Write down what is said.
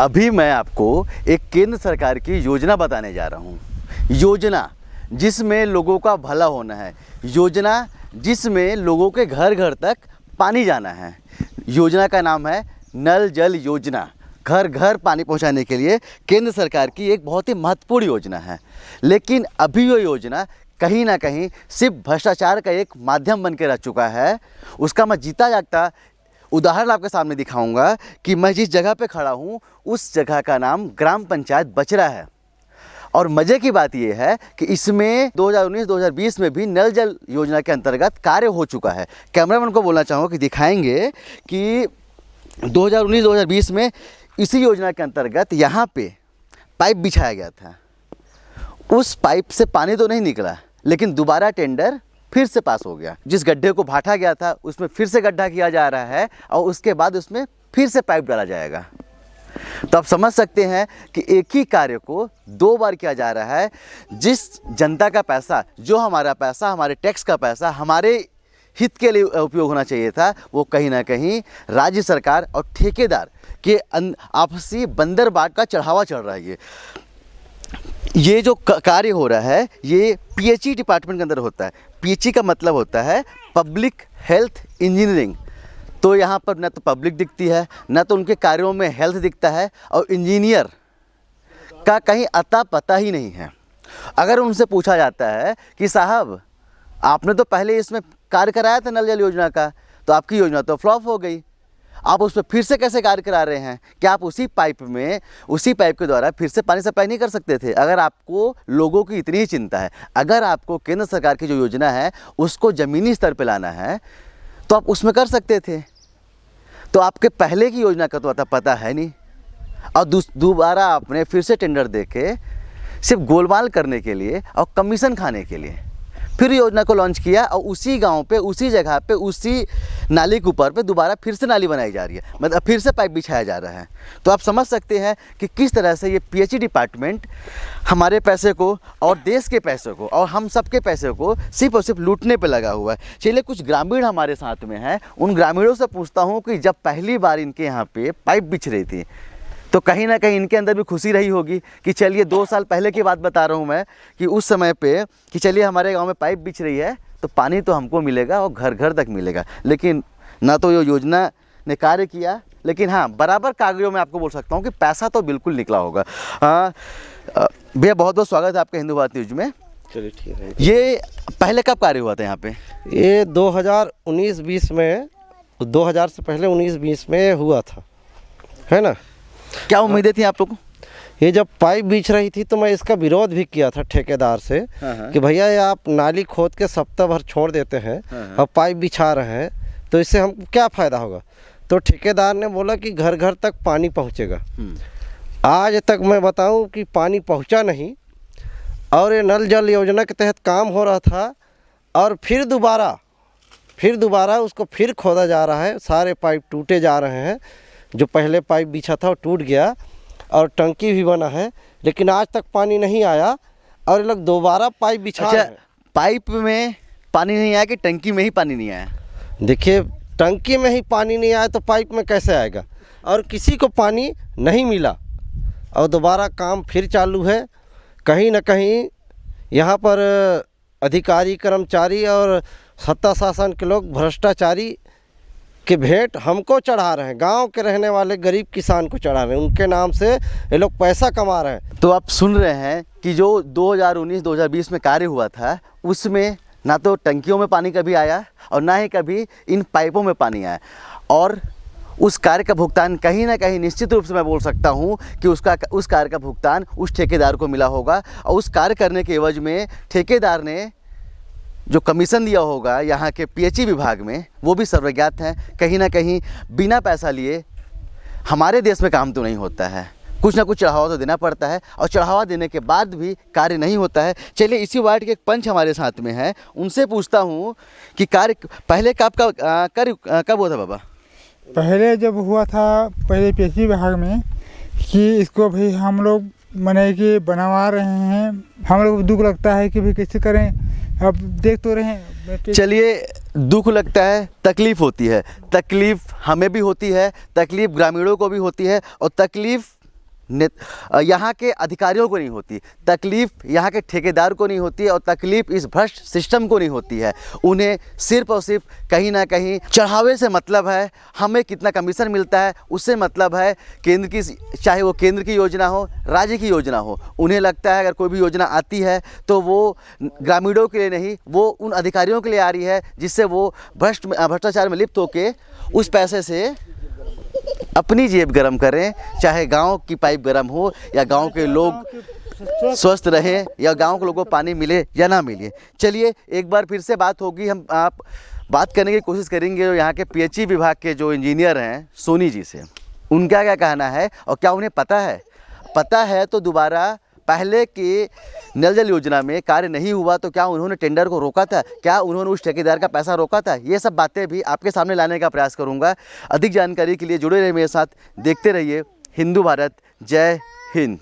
अभी मैं आपको एक केंद्र सरकार की योजना बताने जा रहा हूँ। योजना जिसमें लोगों का भला होना है, योजना जिसमें लोगों के घर घर तक पानी जाना है। योजना का नाम है नल जल योजना। घर घर पानी पहुंचाने के लिए केंद्र सरकार की एक बहुत ही महत्वपूर्ण योजना है। लेकिन अभी वो योजना कहीं ना कहीं सिर्फ भ्रष्टाचार का एक माध्यम बन के रह चुका है। उसका मैं जीता जागता उदाहरण आपके सामने दिखाऊंगा कि मैं जिस जगह पे खड़ा हूँ उस जगह का नाम ग्राम पंचायत बचरा है। और मज़े की बात यह है कि इसमें 2019-2020 में भी नल जल योजना के अंतर्गत कार्य हो चुका है। कैमरामैन को बोलना चाहूँगा कि दिखाएंगे कि 2019-2020 में इसी योजना के अंतर्गत यहाँ पे पाइप बिछाया गया था। उस पाइप से पानी तो नहीं निकला, लेकिन दोबारा टेंडर फिर से पास हो गया। जिस गड्ढे को भाटा गया था उसमें फिर से गड्ढा किया जा रहा है और उसके बाद उसमें फिर से पाइप डाला जाएगा। तो आप समझ सकते हैं कि एक ही कार्य को दो बार किया जा रहा है। जिस जनता का पैसा, जो हमारा पैसा, हमारे टैक्स का पैसा हमारे हित के लिए उपयोग होना चाहिए था, वो कहीं ना कहीं राज्य सरकार और ठेकेदार के आपसी बंदरबाट का चढ़ावा चढ़ रहा है। ये जो कार्य हो रहा है ये पीएचई डिपार्टमेंट के अंदर होता है। पीएचई का मतलब होता है पब्लिक हेल्थ इंजीनियरिंग। तो यहाँ पर न तो पब्लिक दिखती है, न तो उनके कार्यों में हेल्थ दिखता है, और इंजीनियर का कहीं अता पता ही नहीं है। अगर उनसे पूछा जाता है कि साहब आपने तो पहले इसमें कार्य कराया था नल जल योजना का, तो आपकी योजना तो फ्लॉप हो गई, आप उस पर फिर से कैसे कार्य करा रहे हैं? क्या आप उसी पाइप के द्वारा फिर से पानी सप्लाई नहीं कर सकते थे? अगर आपको लोगों की इतनी ही चिंता है, अगर आपको केंद्र सरकार की जो योजना है उसको ज़मीनी स्तर पर लाना है, तो आप उसमें कर सकते थे। तो आपके पहले की योजना का तो अता पता है नहीं, और दोबारा आपने फिर से टेंडर देके सिर्फ गोलमाल करने के लिए और कमीशन खाने के लिए फिर योजना को लॉन्च किया, और उसी गांव पे, उसी जगह पे, उसी नाली के ऊपर पे दोबारा फिर से नाली बनाई जा रही है, मतलब फिर से पाइप बिछाया जा रहा है। तो आप समझ सकते हैं कि किस तरह से ये पीएचई डिपार्टमेंट हमारे पैसे को और देश के पैसे को और हम सब के पैसे को सिर्फ और सिर्फ लूटने पे लगा हुआ है। चलिए कुछ ग्रामीण हमारे साथ में हैं, उन ग्रामीणों से पूछता हूँ कि जब पहली बार इनके यहाँ पे पाइप बिछ रही थी तो कहीं ना कहीं इनके अंदर भी खुशी रही होगी कि चलिए 2 साल पहले की बात बता रहा हूँ मैं, कि उस समय पे कि चलिए हमारे गांव में पाइप बिछ रही है तो पानी तो हमको मिलेगा और घर घर तक मिलेगा। लेकिन ना तो ये योजना ने कार्य किया, लेकिन हाँ बराबर कागजों में आपको बोल सकता हूँ कि पैसा तो बिल्कुल निकला होगा। भैया बहुत बहुत स्वागत है आपके हिंदू भारत न्यूज में। चलिए ठीक है। ये पहले कब कार्य हुआ था यहाँ पे? ये 2019-20 में, 2000 से पहले 19-20 में हुआ था, है ना। क्या उम्मीदें थी आप लोगों को? ये जब पाइप बिछ रही थी तो मैं इसका विरोध भी किया था ठेकेदार से कि भैया ये आप नाली खोद के सप्ताह भर छोड़ देते हैं और पाइप बिछा रहे हैं तो इससे हमको क्या फ़ायदा होगा। तो ठेकेदार ने बोला कि घर घर तक पानी पहुंचेगा। आज तक मैं बताऊं कि पानी पहुंचा नहीं, और ये नल जल योजना के तहत काम हो रहा था, और फिर दोबारा उसको फिर खोदा जा रहा है। सारे पाइप टूटे जा रहे हैं। जो पहले पाइप बिछा था वो टूट गया, और टंकी भी बना है, लेकिन आज तक पानी नहीं आया, और ये लोग दोबारा पाइप बिछा रहे हैं। पाइप में पानी नहीं आया कि टंकी में ही पानी नहीं आया? देखिए, टंकी में ही पानी नहीं आया तो पाइप में कैसे आएगा? और किसी को पानी नहीं मिला, और दोबारा काम फिर चालू है। कहीं ना कहीं यहाँ पर अधिकारी, कर्मचारी और सत्ता शासन के लोग भ्रष्टाचारी के भेंट हमको चढ़ा रहे हैं। गांव के रहने वाले गरीब किसान को चढ़ा रहे हैं, उनके नाम से ये लोग पैसा कमा रहे हैं। तो आप सुन रहे हैं कि जो 2019-2020 में कार्य हुआ था उसमें ना तो टंकियों में पानी कभी आया और ना ही कभी इन पाइपों में पानी आया, और उस कार्य का भुगतान कहीं ना कहीं निश्चित रूप से मैं बोल सकता हूं कि उस कार्य का भुगतान उस ठेकेदार को मिला होगा, और उस कार्य करने के एवज में ठेकेदार ने जो कमीशन दिया होगा यहाँ के पीएचई विभाग में, वो भी सर्वज्ञात हैं। कहीं ना कहीं बिना पैसा लिए हमारे देश में काम तो नहीं होता है, कुछ ना कुछ चढ़ावा तो देना पड़ता है, और चढ़ावा देने के बाद भी कार्य नहीं होता है। चलिए इसी वार्ड के एक पंच हमारे साथ में हैं, उनसे पूछता हूँ कि कार्य पहले कब हुआ था बाबा? पहले जब हुआ था पहले पीएचई विभाग में कि इसको भी हम लोग मने कि बनवा रहे हैं, हम लोग को दुख लगता है कि भी कैसे करें, अब देख तो रहे हैं। चलिए, दुख लगता है, तकलीफ़ होती है, तकलीफ़ हमें भी होती है, तकलीफ़ ग्रामीणों को भी होती है, और तकलीफ़ यहाँ के अधिकारियों को नहीं होती, तकलीफ़ यहाँ के ठेकेदार को नहीं होती है, और तकलीफ़ इस भ्रष्ट सिस्टम को नहीं होती है। उन्हें सिर्फ़ और सिर्फ कहीं ना कहीं चढ़ावे से मतलब है, हमें कितना कमीशन मिलता है उससे मतलब है। केंद्र की, चाहे वो केंद्र की योजना हो, राज्य की योजना हो, उन्हें लगता है अगर कोई भी योजना आती है तो वो ग्रामीणों के लिए नहीं, वो उन अधिकारियों के लिए आ रही है, जिससे वो भ्रष्टाचार में लिप्त होकर उस पैसे से अपनी जेब गरम करें, चाहे गांव की पाइप गरम हो या गांव के लोग स्वस्थ रहें या गांव के लोगों को पानी मिले या ना मिले। चलिए एक बार फिर से बात होगी, हम आप बात करने की कोशिश करेंगे यहाँ के पीएचई विभाग के जो इंजीनियर हैं सोनी जी से, उनका क्या कहना है और क्या उन्हें पता है तो दोबारा पहले की नल जल योजना में कार्य नहीं हुआ तो क्या उन्होंने टेंडर को रोका था, क्या उन्होंने उस ठेकेदार का पैसा रोका था, ये सब बातें भी आपके सामने लाने का प्रयास करूंगा। अधिक जानकारी के लिए जुड़े रहिए मेरे साथ, देखते रहिए हिंदू भारत। जय हिंद।